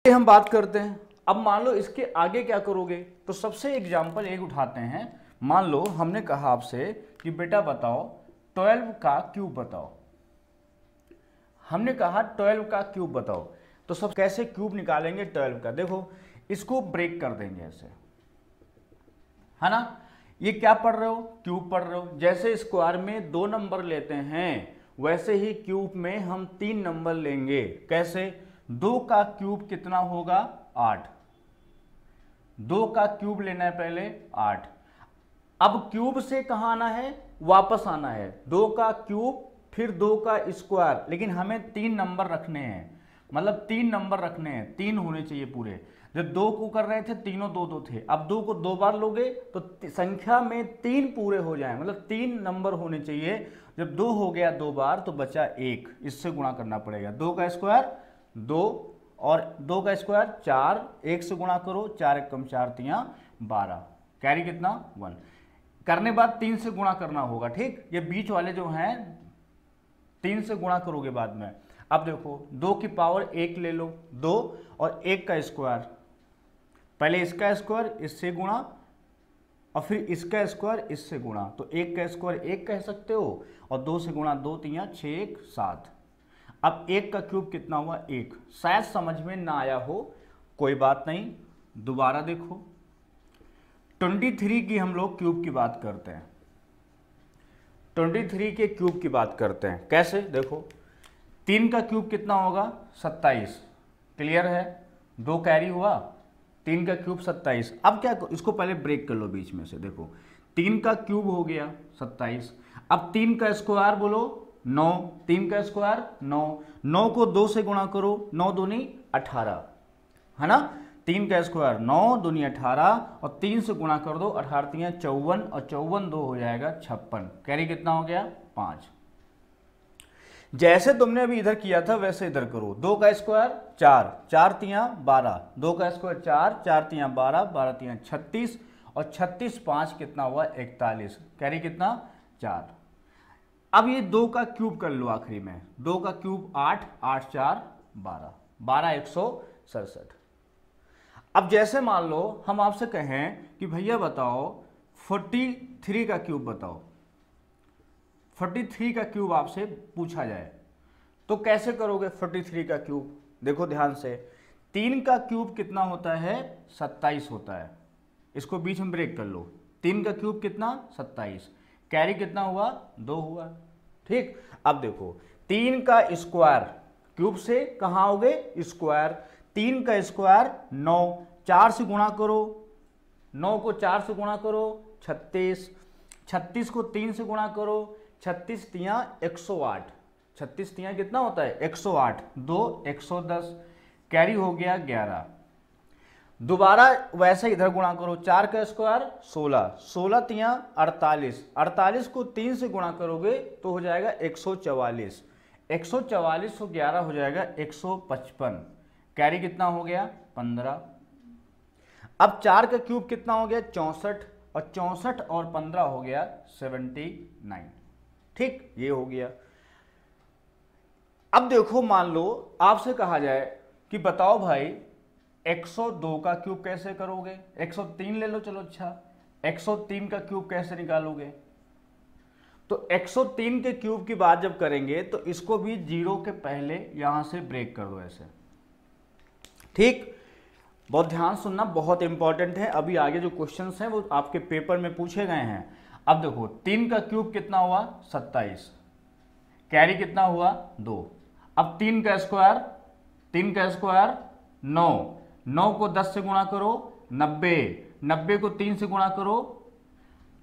हम बात करते हैं। अब मान लो इसके आगे क्या करोगे, तो सबसे एग्जाम्पल एक उठाते हैं। मान लो हमने कहा आपसे कि बेटा बताओ 12 का क्यूब बताओ। हमने कहा 12 का क्यूब बताओ, तो सब कैसे क्यूब निकालेंगे 12 का। देखो इसको ब्रेक कर देंगे ऐसे, है ना। ये क्या पढ़ रहे हो, क्यूब पढ़ रहे हो। जैसे स्क्वायर में 2 नंबर लेते हैं वैसे ही क्यूब में हम 3 नंबर लेंगे। कैसे, 2 का क्यूब कितना होगा 8। 2 का क्यूब लेना है पहले 8। अब क्यूब से कहाँ आना है, वापस आना है। 2 का क्यूब फिर 2 का स्क्वायर, लेकिन हमें 3 नंबर रखने हैं, मतलब 3 नंबर रखने हैं, 3 होने चाहिए पूरे। जब 2 को कर रहे थे तीनों 2 थे, अब 2 को 2 बार लोगे तो संख्या में 3 पूरे हो जाए, मतलब 3 नंबर होने चाहिए। जब 2 हो गया 2 बार तो बचा 1, इससे गुणा करना पड़ेगा। 2 का स्क्वायर 2 और 2 का स्क्वायर 4, 1 से गुणा करो, 4 1 कम 4 3 12, कैरी कितना 1। करने बाद 3 से गुणा करना होगा, ठीक। ये बीच वाले जो हैं 3 से गुणा करोगे बाद में। अब देखो 2 की पावर 1 ले लो, 2 और 1 का स्क्वायर, पहले इसका स्क्वायर इससे गुणा और फिर इसका स्क्वायर इससे गुणा, तो 1 का स्क्वायर 1 कह सकते हो और 2 से गुणा 2 3 6 1 7। अब 1 का क्यूब कितना हुआ 1। शायद समझ में ना आया हो, कोई बात नहीं, दोबारा देखो। 23 की हम लोग क्यूब की बात करते हैं, 23 के क्यूब की बात करते हैं। कैसे, देखो 3 का क्यूब कितना होगा 27, क्लियर है। 2 कैरी हुआ, 3 का क्यूब 27। अब क्या, इसको पहले ब्रेक कर लो बीच में से। देखो 3 का क्यूब हो गया 27, अब 3 का स्क्वायर बोलो 9, 3 का स्क्वायर 9, 9 को 2 से गुणा करो, 9 दूनी 18, है ना। 3 का स्क्वायर 9 दूनी 18 और 3 से गुणा कर दो, 18 3 54 और 54 2 हो जाएगा 56, कैरी कितना हो गया 5। जैसे तुमने अभी इधर किया था वैसे इधर करो। 2 का स्क्वायर 4, 4 3 12, 2 का स्क्वायर 4, 4 3 12, 12 3 36 और 36 5 कितना हुआ 41, कैरी कितना 4। अब ये 2 का क्यूब कर लो आखिरी में, 2 का क्यूब 8, 8 4 12, 12 167। अब जैसे मान लो हम आपसे कहें कि भैया बताओ 43 का क्यूब बताओ, 43 का क्यूब आपसे पूछा जाए तो कैसे करोगे 43 का क्यूब। देखो ध्यान से, 3 का क्यूब कितना होता है 27 होता है, इसको बीच में ब्रेक कर लो। 3 का क्यूब कितना 27, कैरी कितना हुआ 2 हुआ, ठीक। अब देखो 3 का स्क्वायर, क्यूब से कहाँ आओगे स्क्वायर, 3 का स्क्वायर 9, 4 से गुणा करो, 9 को 4 से गुणा करो 36, 36 को 3 से गुणा करो, 36 3 108, 36 3 कितना होता है 108, 2 110, कैरी हो गया 11। दोबारा वैसे इधर गुणा करो, 4 का स्क्वायर 16, 16 3 48, 48 को 3 से गुणा करोगे तो हो जाएगा 144, 144 को 11 हो जाएगा 155, कैरी कितना हो गया 15। अब 4 का क्यूब कितना हो गया 64 और 64 और 15 हो गया 79, ठीक, ये हो गया। अब देखो मान लो आपसे कहा जाए कि बताओ भाई 102 का क्यूब कैसे करोगे, 103 ले लो चलो, अच्छा 103 का क्यूब कैसे निकालोगे। तो 103 के क्यूब की बात जब करेंगे तो इसको भी 0 के पहले यहां से ब्रेक कर दो ऐसे, ठीक। बहुत ध्यान सुनना, बहुत इंपॉर्टेंट है। अभी आगे जो क्वेश्चंस हैं वो आपके पेपर में पूछे गए हैं। अब देखो 3 का क्यूब कितना हुआ 27, कैरी कितना हुआ 2। अब 3 का स्क्वायर, 3 का स्क्वायर 9, 9 को 10 से गुणा करो 90, 90 को 3 से गुणा करो।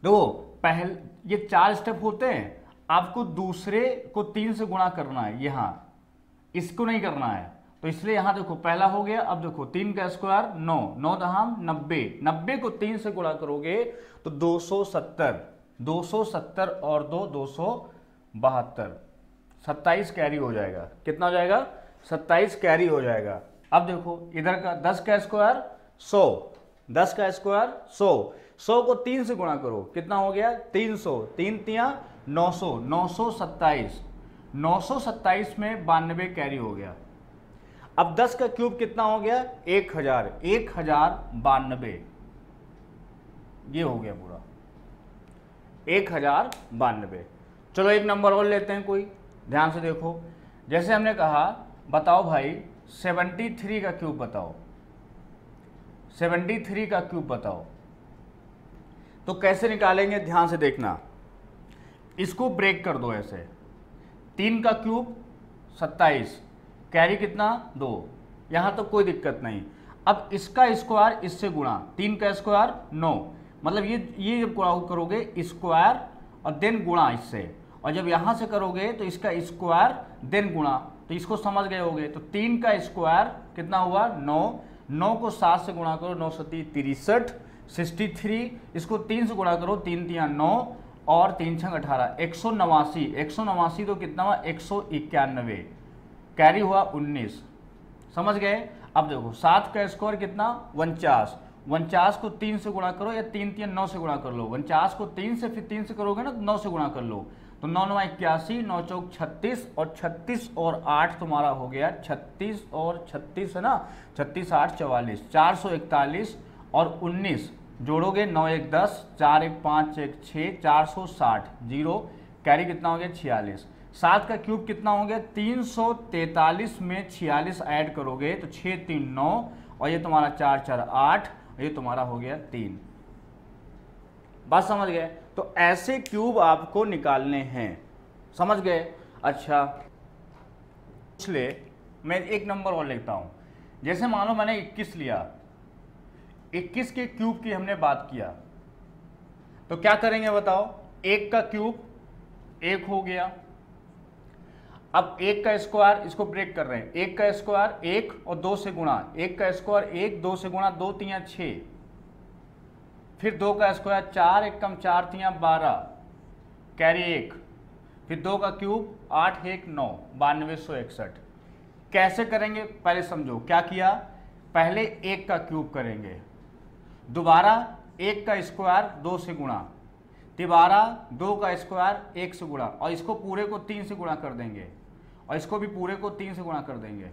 देखो पहले ये 4 स्टेप होते हैं, आपको दूसरे को 3 से गुणा करना है, यहां इसको नहीं करना है, तो इसलिए यहां देखो पहला हो गया। अब देखो 3 का स्क्वायर 9, 9 दहाम 90, 90 को 3 से गुणा करोगे तो 270, 270 और 2 272, 27 कैरी हो जाएगा। कितना हो जाएगा 27 कैरी हो जाएगा। अब देखो इधर का 10 का स्क्वायर 100, 10 का स्क्वायर 100, 100 को 3 से गुणा करो, कितना हो गया 300, 3 3 900, 927, 927 में 92 कैरी हो गया। अब 10 का क्यूब कितना हो गया 1000, 1092, ये हो गया पूरा 1092। चलो एक नंबर और लेते हैं कोई, ध्यान से देखो। जैसे हमने कहा बताओ भाई 73 का क्यूब बताओ, 73 का क्यूब बताओ, तो कैसे निकालेंगे ध्यान से देखना। इसको ब्रेक कर दो ऐसे, 3 का क्यूब 27, कैरी कितना 2, यहाँ तो कोई दिक्कत नहीं। अब इसका स्क्वायर इससे गुणा, 3 का स्क्वायर 9, मतलब ये जब करोगे स्क्वायर और देन गुणा इससे, और जब यहाँ से करोगे तो इसका स्क्वायर देन गुणा, तो इसको समझ गए होगे। तो 3 का स्क्वायर कितना हुआ 9, 9 को 7 से गुणा करो, 9 7 63, 63, इसको 3 से गुणा करो, 3 3 9 और 3 6 18, 189, 189 तो कितना हुआ 191, कैरी हुआ 19, समझ गए। अब देखो 7 का स्क्वायर कितना 49, 49 को 3 से गुणा करो या 3 3 9 से गुणा कर लो, 49 को 3 से फिर 3 से करोगे ना तो 9 से गुणा कर लो, तो 9 9 81, 9 चौक 36 और 36 और 8 तुम्हारा हो गया 36 और 36 है ना, 36 8 44, 441 और 19 जोड़ोगे 9 1 10, 4 1 5 1 6, 460, जीरो, कैरी कितना हो गया 46। 7 का क्यूब कितना हो गया 343 में 46 ऐड करोगे तो 6 3 9 और ये तुम्हारा 4 4 8, ये तुम्हारा हो गया 3। बात समझ गए। तो ऐसे क्यूब आपको निकालने हैं, समझ गए। अच्छा इसलिए मैं एक नंबर और लिखता हूं। जैसे मान लो मैंने 21 लिया, 21 के क्यूब की हमने बात किया, तो क्या करेंगे बताओ। 1 का क्यूब 1 हो गया। अब 1 का स्क्वायर, इसको ब्रेक कर रहे हैं, 1 का स्क्वायर 1 और 2 से गुणा, 1 का स्क्वायर 1 2 से गुणा, 2 3 6, फिर 2 का स्क्वायर 4 1 कम 4 3 12, कैरी 1, फिर 2 का क्यूब 8 1 9, 9261। कैसे करेंगे पहले समझो। क्या किया, पहले 1 का क्यूब करेंगे, दोबारा 1 का स्क्वायर 2 से गुणा, तिबारा 2 का स्क्वायर 1 से गुणा, और इसको पूरे को 3 से गुणा कर देंगे, और इसको भी पूरे को 3 से गुणा कर देंगे,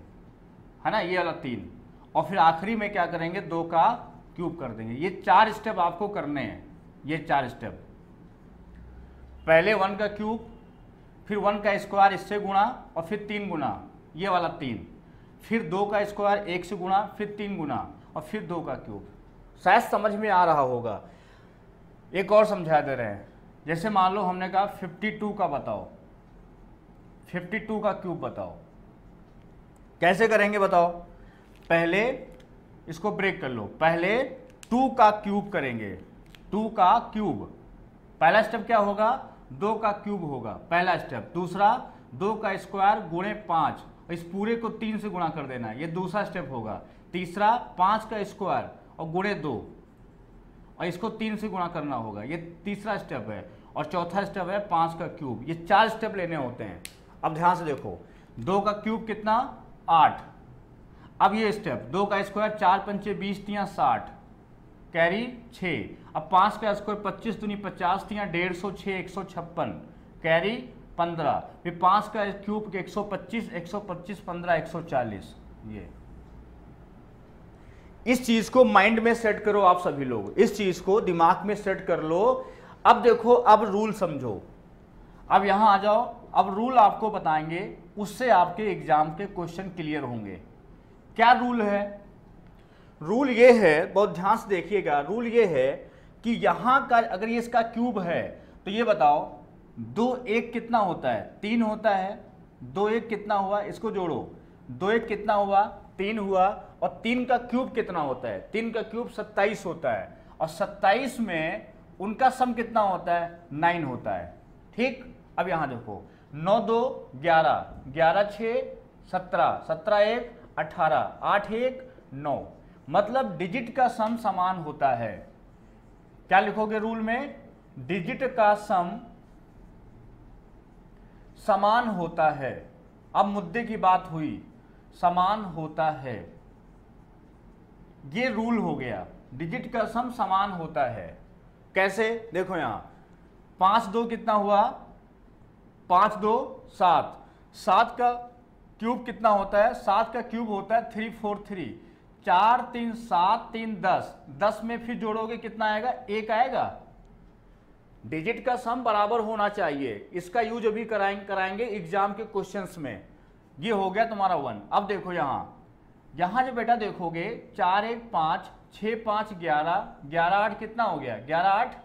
है ना, ये वाला 3, और फिर आखिरी में क्या करेंगे 2 का क्यूब कर देंगे। ये 4 स्टेप आपको करने हैं, ये 4 स्टेप। पहले 1 का क्यूब, फिर 1 का स्क्वायर इससे गुणा और फिर 3 गुणा, ये वाला 3, फिर 2 का स्क्वायर 1 से गुणा, फिर 3 गुणा और फिर 2 का क्यूब। शायद समझ में आ रहा होगा। एक और समझा दे रहे हैं। जैसे मान लो हमने कहा 52 का बताओ, 52 का क्यूब बताओ। कैसे करेंगे बताओ। पहले इसको ब्रेक कर लो, पहले 2 का क्यूब करेंगे, 2 का क्यूब। पहला स्टेप क्या होगा 2 का क्यूब होगा, पहला स्टेप। दूसरा 2 का स्क्वायर गुणे 5, इस पूरे को 3 से गुणा कर देना, ये दूसरा स्टेप होगा। तीसरा 5 का स्क्वायर और गुणे 2 और इसको 3 से गुणा करना होगा, ये तीसरा स्टेप है। और चौथा स्टेप है 5 का क्यूब। ये 4 स्टेप लेने होते हैं। अब ध्यान से देखो, 2 का क्यूब कितना 8। अब ये स्टेप 2 का स्क्वायर 4 पंचे 20 3 60, कैरी 6। अब 5 का स्क्वायर 25 दूनी 50 3 150 6 156, कैरी 15। फिर 5 का क्यूब 125 125 15 140। ये इस चीज को माइंड में सेट करो आप सभी लोग, इस चीज को दिमाग में सेट कर लो। अब देखो, अब रूल समझो। अब यहां आ जाओ, अब रूल आपको बताएंगे, उससे आपके एग्जाम के क्वेश्चन क्लियर होंगे। क्या रूल है। रूल ये है, बहुत ध्यान से देखिएगा। रूल ये है कि यहां का अगर ये इसका क्यूब है तो ये बताओ 2 1 कितना होता है 3 होता है। 2 1 कितना हुआ, इसको जोड़ो, 2 1 कितना हुआ 3 हुआ। और 3 का क्यूब कितना होता है, 3 का क्यूब 27 होता है। और 27 में उनका सम कितना होता है 9 होता है। ठीक। अब यहां देखो 9 2 11, 11 6 17, 17 1 18, 8 1 9, मतलब डिजिट का सम समान होता है। क्या लिखोगे रूल में, डिजिट का सम समान होता है। अब मुद्दे की बात हुई, समान होता है, ये रूल हो गया, डिजिट का सम समान होता है। कैसे, देखो यहां 5 2 कितना हुआ 5 2 7, 7 का क्यूब कितना होता है, 7 का क्यूब होता है 343, 4 3 7 3 10, 10 में फिर जोड़ोगे कितना आएगा, 1 आएगा। डिजिट का सम बराबर होना चाहिए, इसका यूज अभी कराएंगे एग्जाम के क्वेश्चंस में। ये हो गया तुम्हारा 1। अब देखो यहां जो बेटा देखोगे 4 1 5 6 5 11, 11 8 कितना हो गया, 11 8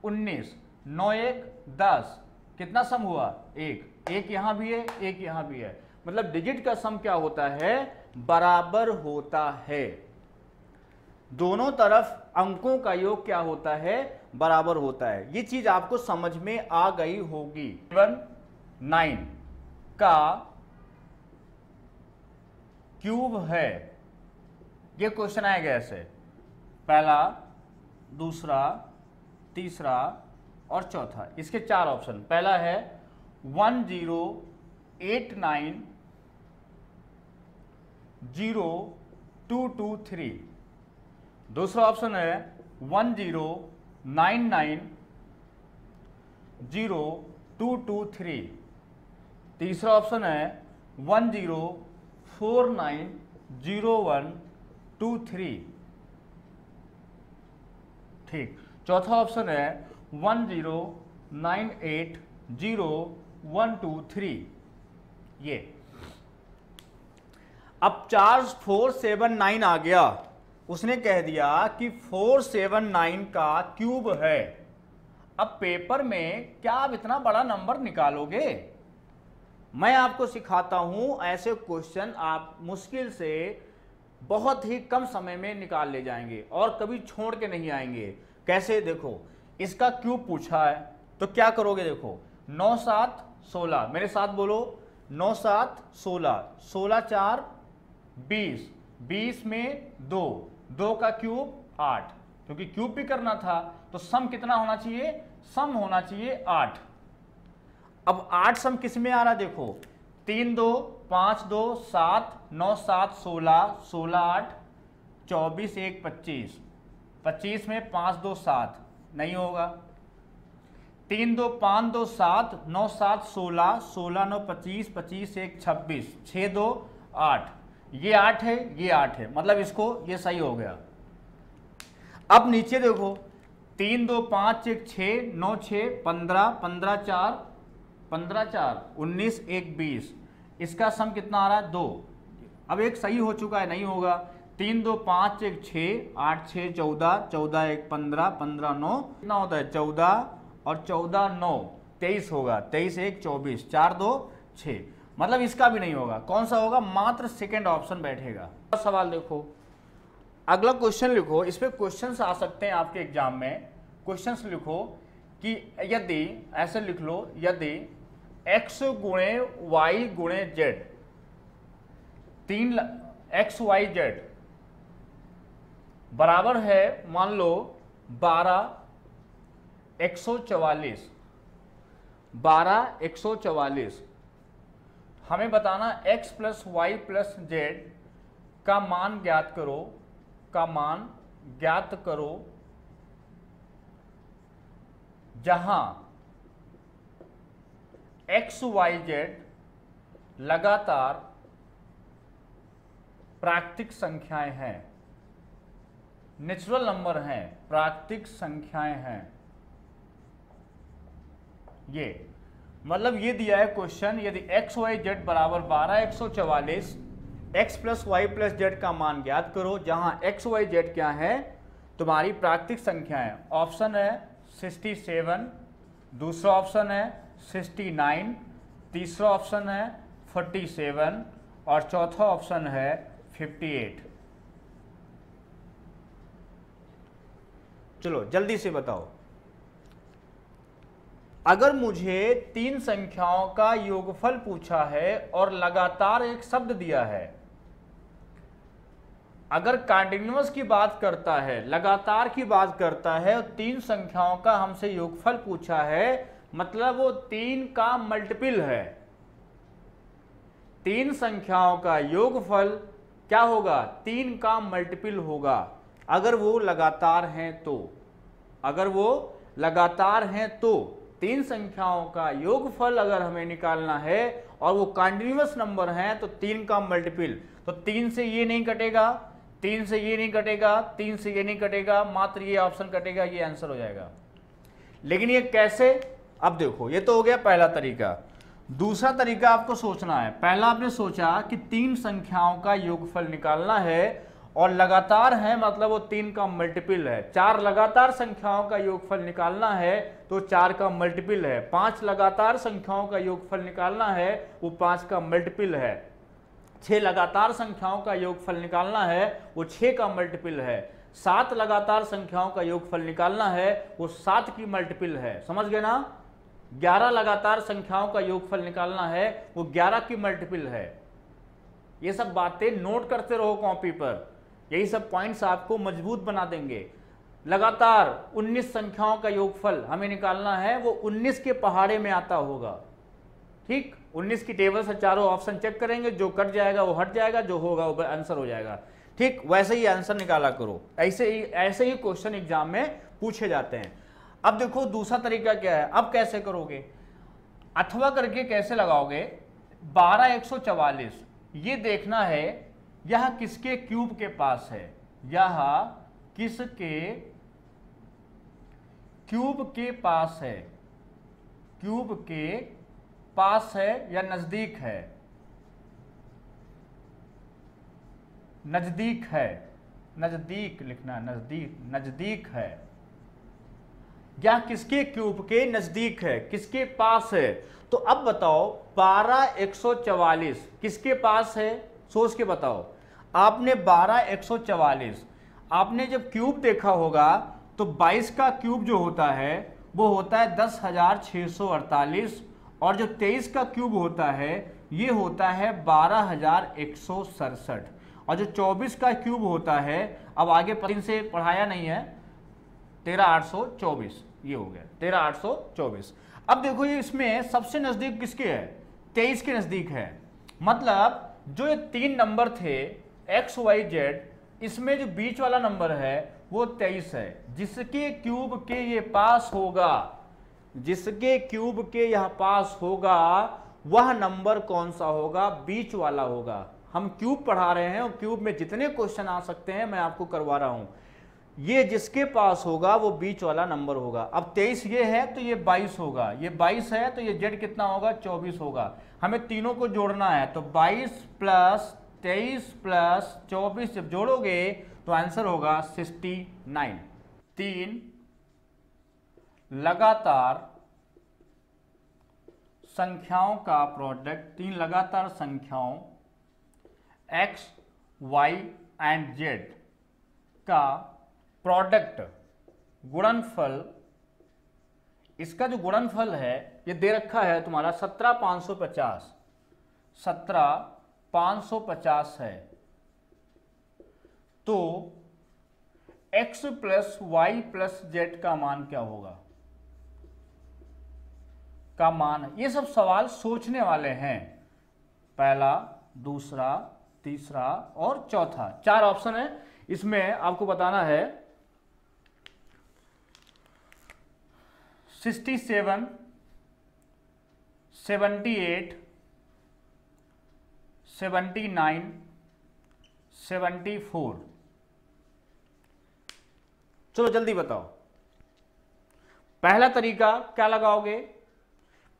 19, 9 1 10, कितना सम हुआ, 1, 1 यहां भी है, 1 यहां भी है। मतलब डिजिट का सम क्या होता है, बराबर होता है। दोनों तरफ अंकों का योग क्या होता है, बराबर होता है। ये चीज आपको समझ में आ गई होगी। 9 का क्यूब है, ये क्वेश्चन आएगा ऐसे, पहला, दूसरा, तीसरा और चौथा। इसके 4 ऑप्शन, पहला है 10890223, दूसरा ऑप्शन है 10990223, तीसरा ऑप्शन है 10490123, ठीक, चौथा ऑप्शन है 10980123। ये अब 4479 आ गया, उसने कह दिया कि 479 का क्यूब है। अब पेपर में क्या आप इतना बड़ा नंबर निकालोगे? मैं आपको सिखाता हूं, ऐसे क्वेश्चन आप मुश्किल से बहुत ही कम समय में निकाल ले जाएंगे और कभी छोड़ के नहीं आएंगे। कैसे, देखो, इसका क्यूब पूछा है तो क्या करोगे, देखो 9 7 16, मेरे साथ बोलो, 9 7 16, 16 4 20, 20 में 2, 2 का क्यूब 8, क्योंकि क्यूब भी करना था तो सम कितना होना चाहिए, सम होना चाहिए 8। अब 8 सम किस में आ रहा, देखो 3 2 5 2 7, 9 7 16, 16 8 24 1 25, 25 में 5 2 7, नहीं होगा। 3 2 5 2 7, 9 7 16, 16 9 25, 25 1 26, 6 2 8, ये 8 है, ये 8 है, मतलब इसको ये सही हो गया। अब नीचे देखो 3 2 5 1 6, 9 6 15, 15 4 15 4 19 1 20, इसका सम कितना आ रहा है, 2। अब एक सही हो चुका है, नहीं होगा। 3 2 5 1 6, 8 6 14, 14 1 15, 15 9, कितना होता है 14, और 14 9 23 होगा, 23 1 24, 4 2 6, मतलब इसका भी नहीं होगा। कौन सा होगा, मात्र सेकेंड ऑप्शन बैठेगा। सवाल देखो, अगला क्वेश्चन लिखो, इस पे क्वेश्चंस आ सकते हैं आपके एग्जाम में। क्वेश्चंस लिखो कि यदि, ऐसे लिख लो, यदि x गुणे y गुणे z, 3 x y z बराबर है, मान लो 12 144, 12 144, हमें बताना x plus Y plus Z का मान ज्ञात करो, का मान ज्ञात करो, जहां x y z लगातार प्राकृतिक संख्याएं हैं, नेचुरल नंबर हैं, प्राकृतिक संख्याएं हैं। ये मतलब ये दिया है क्वेश्चन, यदि x y z बराबर 12 144, x plus Y plus Z का मान ज्ञात करो, जहां x y z क्या है, तुम्हारी प्राकृतिक संख्या है। ऑप्शन है 67, दूसरा ऑप्शन है 69, तीसरा ऑप्शन है 47 और चौथा ऑप्शन है 58। चलो जल्दी से बताओ, अगर मुझे 3 संख्याओं का योगफल पूछा है और लगातार एक शब्द दिया है, अगर कंटिन्यूअस की बात करता है, लगातार की बात करता है और 3 संख्याओं का हमसे योगफल पूछा है, मतलब वो 3 का मल्टीपल है। 3 संख्याओं का योगफल क्या होगा, 3 का मल्टीपल होगा, अगर वो लगातार हैं तो। अगर वो लगातार हैं तो 3 संख्याओं का योगफल अगर हमें निकालना है और वो कंटिन्यूअस नंबर हैं तो 3 का मल्टीपल, तो 3 से ये नहीं कटेगा, 3 से ये नहीं कटेगा, 3 से ये नहीं कटेगा, मात्र ये ऑप्शन कटेगा, ये आंसर हो जाएगा। लेकिन ये कैसे, अब देखो ये तो हो गया पहला तरीका। दूसरा तरीका आपको सोचना है, पहला आपने सोचा कि 3 संख्याओं का योगफल निकालना है और लगातार है मतलब वो 3 का मल्टीपल है। 4 लगातार संख्याओं का योगफल निकालना है तो 4 का मल्टीपल है। 5 लगातार संख्याओं का योगफल निकालना है वो 5 का मल्टीपल है। 6 लगातार संख्याओं का योगफल निकालना है वो 6 का मल्टीपल है। 7 लगातार संख्याओं का योगफल निकालना है वो 7 की मल्टीपल है, समझ गए ना। 11 लगातार संख्याओं का योगफल निकालना है वो 11 की मल्टीपल है। ये सब बातें नोट करते रहो कॉपी पर, यही सब पॉइंट्स आपको मजबूत बना देंगे। लगातार 19 संख्याओं का योगफल हमें निकालना है, वो 19 के पहाड़े में आता होगा, ठीक। 19 की टेबल से चारों ऑप्शन चेक करेंगे, जो कट जाएगा वो हट जाएगा, जो होगा वो आंसर हो जाएगा, ठीक। वैसे ही आंसर निकाला करो, ऐसे ही क्वेश्चन एग्जाम में पूछे जाते हैं। अब देखो दूसरा तरीका क्या है, अब कैसे करोगे, अथवा करके कैसे लगाओगे। 12 144 ये देखना है यह किसके क्यूब के पास है, यह किसके क्यूब के पास है, क्यूब के पास है या नजदीक है, नजदीक है, नजदीक लिखना, नजदीक, नजदीक है, या किसके क्यूब के नजदीक है, किसके पास है। तो अब बताओ 12 144 किसके पास है, सोच के बताओ। आपने 12 144 आपने जब क्यूब देखा होगा तो 22 का क्यूब जो होता है वो होता है 10,648 और जो 23 का क्यूब होता है ये होता है 12,167 और जो 24 का क्यूब होता है, अब आगे पतिन से पढ़ाया नहीं है, 13,824 ये हो गया 13,824। अब देखो ये इसमें सबसे नजदीक किसके है, 23 के नजदीक है। मतलब जो ये 3 नंबर थे एक्स वाई जेड, इसमें जो बीच वाला नंबर है वो 23 है। जिसके क्यूब के ये पास होगा, जिसके क्यूब के यह पास होगा वह नंबर कौन सा होगा, बीच वाला होगा। हम क्यूब पढ़ा रहे हैं और क्यूब में जितने क्वेश्चन आ सकते हैं मैं आपको करवा रहा हूं। ये जिसके पास होगा वो बीच वाला नंबर होगा। अब 23 ये है तो ये 22 होगा, ये 22 है तो ये जेड कितना होगा, 24 होगा। हमें तीनों को जोड़ना है तो 22 प्लस 23 प्लस 24 जब जोड़ोगे तो आंसर होगा 69। 3 लगातार संख्याओं का प्रोडक्ट, 3 लगातार संख्याओं x, y एंड z का प्रोडक्ट, गुणनफल, इसका जो गुणनफल है ये दे रखा है तुम्हारा 17,550, 17,550 है। तो x plus Y plus Z का मान क्या होगा, का मान, ये सब सवाल सोचने वाले हैं। पहला, दूसरा, तीसरा और चौथा, 4 ऑप्शन है। इसमें आपको बताना है 67, 78, 79, 74। चलो जल्दी बताओ। पहला तरीका क्या लगाओगे,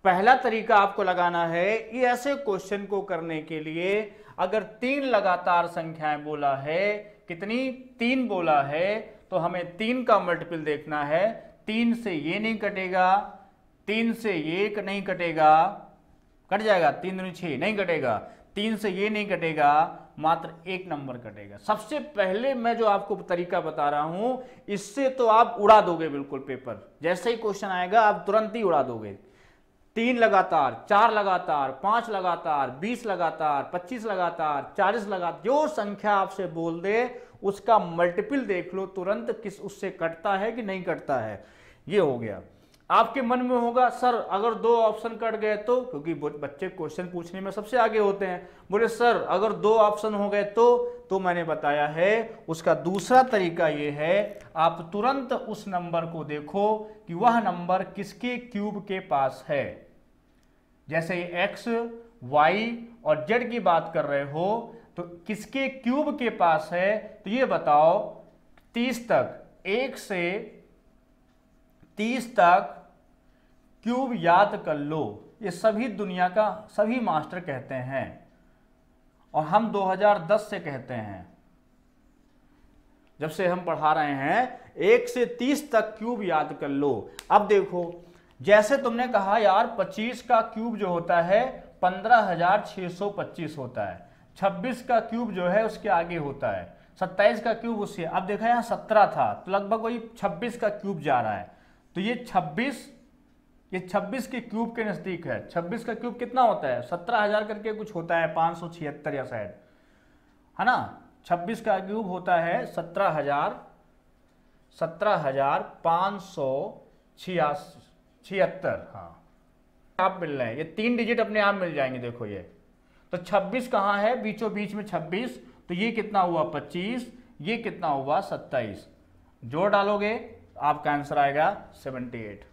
पहला तरीका आपको लगाना है ये ऐसे क्वेश्चन को करने के लिए, अगर 3 लगातार संख्याएं बोला है, कितनी, 3 बोला है, तो हमें 3 का मल्टीपल देखना है। 3 से ये नहीं कटेगा, 3 से ये नहीं कटेगा, कट जाएगा, 3 दूनी 6 नहीं कटेगा, 3 से ये नहीं कटेगा, मात्र 1 नंबर कटेगा। सबसे पहले मैं जो आपको तरीका बता रहा हूं इससे तो आप उड़ा दोगे बिल्कुल पेपर, जैसे ही क्वेश्चन आएगा आप तुरंत ही उड़ा दोगे। 3 लगातार, 4 लगातार, 5 लगातार, 20 लगातार, 25 लगातार, 40 लगातार, जो संख्या आपसे बोल दे उसका मल्टीपल देख लो तुरंत, किस उससे कटता है कि नहीं कटता है। ये हो गया। आपके मन में होगा सर अगर 2 ऑप्शन कट गए तो, क्योंकि बच्चे क्वेश्चन पूछने में सबसे आगे होते हैं, बोले सर अगर 2 ऑप्शन हो गए तो मैंने बताया है उसका दूसरा तरीका ये है, आप तुरंत उस नंबर को देखो कि वह नंबर किसके क्यूब के पास है। जैसे x, y और z की बात कर रहे हो तो किसके क्यूब के पास है, तो ये बताओ 30 तक, 1 से 30 तक क्यूब याद कर लो। ये सभी दुनिया का सभी मास्टर कहते हैं और हम 2010 से कहते हैं, जब से हम पढ़ा रहे हैं 1 से 30 तक क्यूब याद कर लो। अब देखो, जैसे तुमने कहा यार 25 का क्यूब जो होता है 15,625 होता है, 26 का क्यूब जो है उसके आगे होता है, 27 का क्यूब उससे, अब देखा यहाँ 17 था तो लगभग वही 26 का क्यूब जा रहा है, तो ये 26 के क्यूब के नजदीक है। 26 का क्यूब कितना होता है, 17,000 करके कुछ होता है, 576 या शायद, है ना। 26 का क्यूब होता है 17,576, हाँ आप मिल रहे हैं, ये 3 डिजिट अपने आप मिल जाएंगे। देखो ये तो 26 कहाँ है, बीचों बीच में 26, तो ये कितना हुआ 25, ये कितना हुआ 27, जोड़ डालोगे आपका आंसर आएगा 78।